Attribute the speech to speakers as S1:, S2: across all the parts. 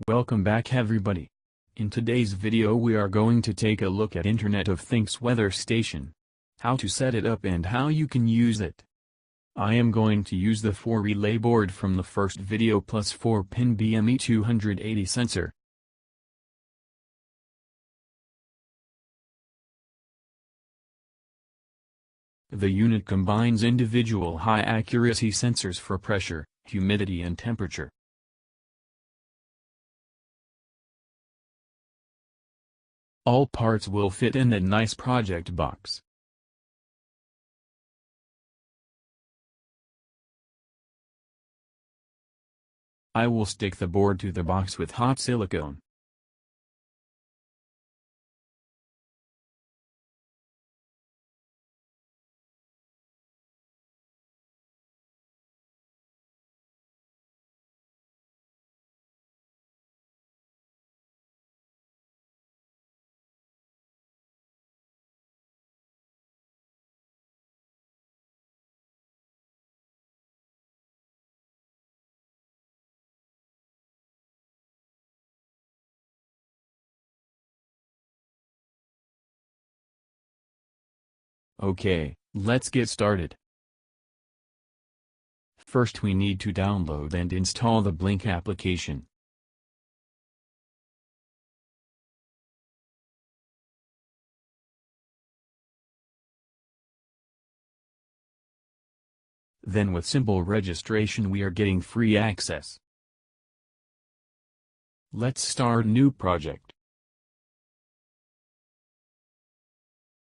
S1: Welcome back everybody. In today's video we are going to take a look at Internet of Things Weather Station. How to set it up and how you can use it. I am going to use the 4 relay board from the first video plus 4-pin BME280 sensor. The unit combines individual high-accuracy sensors for pressure, humidity and temperature. All parts will fit in that nice project box. I will stick the board to the box with hot silicone. Okay, let's get started. First we need to download and install the Blynk application. Then with simple registration we are getting free access. Let's start new project.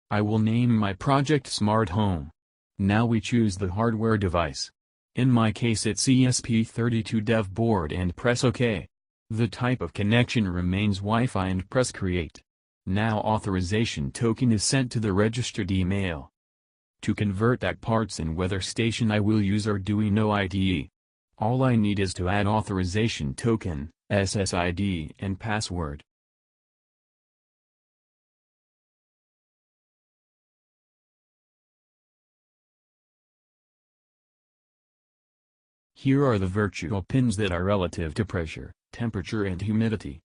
S1: I will name my project Smart Home. Now we choose the hardware device. In my case it's ESP32 dev board and press OK. The type of connection remains Wi-Fi and press Create. Now authorization token is sent to the registered email. To convert that parts in Weather Station I will use Arduino IDE. All I need is to add authorization token, SSID and password. Here are the virtual pins that are relative to pressure, temperature and humidity.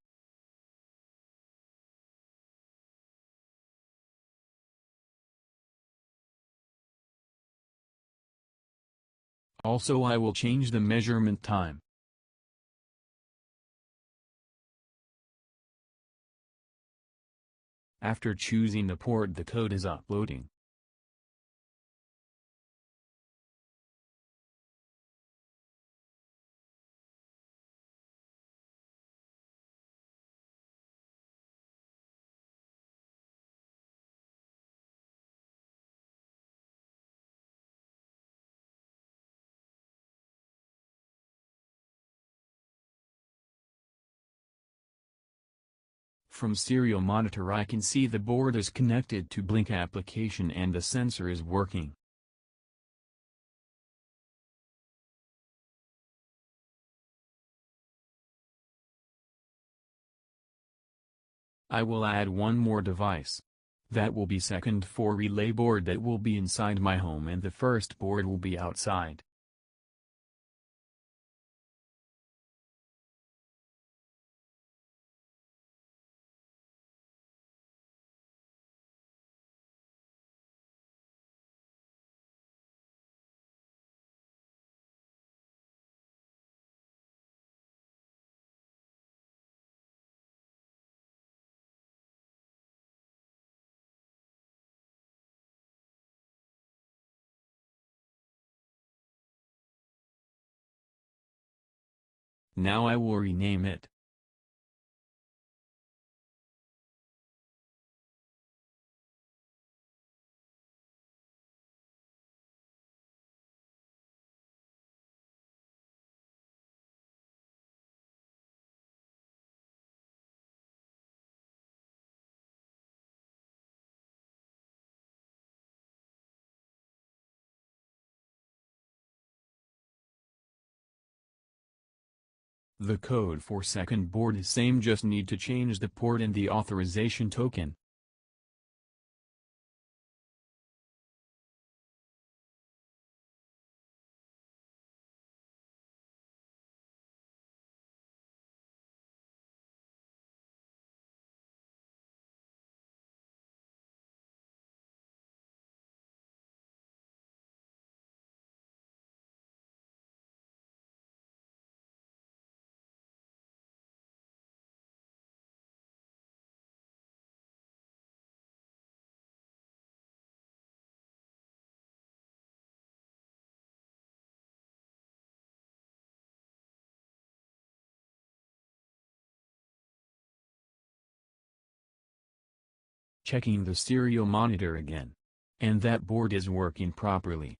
S1: Also I will change the measurement time. After choosing the port the code is uploading. From serial monitor I can see the board is connected to Blynk application and the sensor is working. I will add one more device. That will be second 4 relay board that will be inside my home and the first board will be outside. Now I will rename it. The code for second board is same, just need to change the port and the authorization token. checking the serial monitor again. And that board is working properly.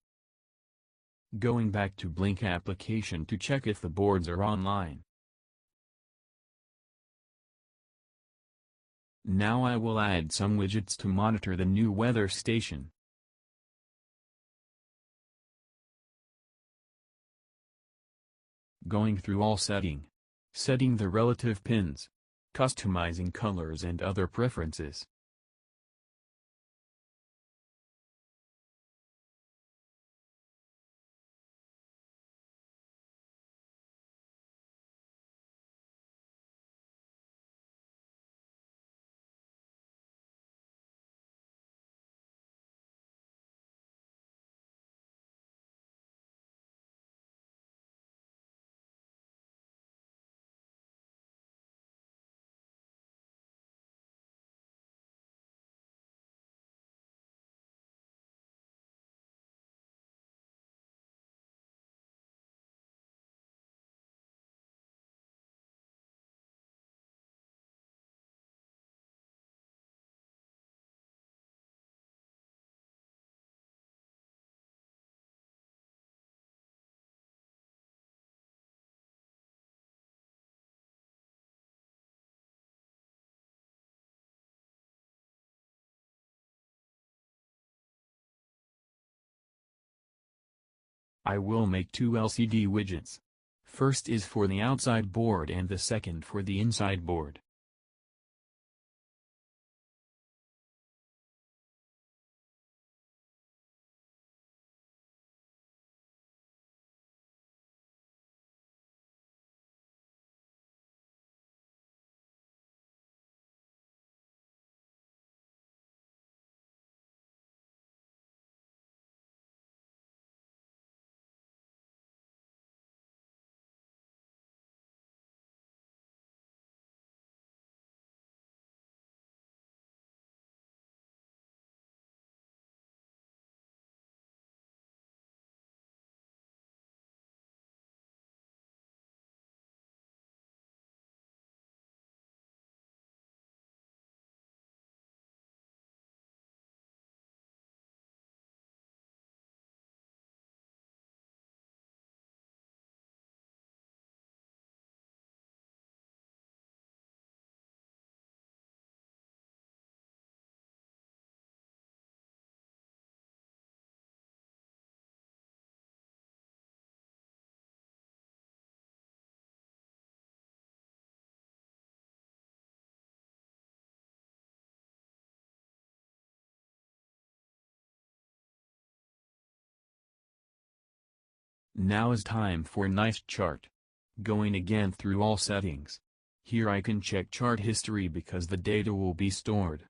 S1: Going back to Blynk application to check if the boards are online. Now I will add some widgets to monitor the new weather station. Going through all setting the relative pins, customizing colors and other preferences. I will make two LCD widgets. First is for the outside board and the second for the inside board. Now is time for nice chart. Going again through all settings. Here I can check chart history because the data will be stored.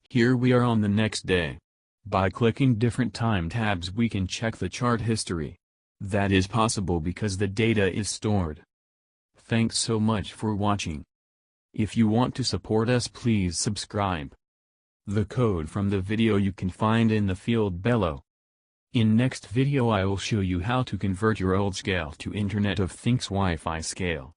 S1: Here we are on the next day. By clicking different time tabs we can check the chart history. That is possible because the data is stored. Thanks so much for watching. If you want to support us, please subscribe. The code from the video you can find in the field below. In next video I will show you how to convert your old scale to Internet of Things Wi-Fi scale.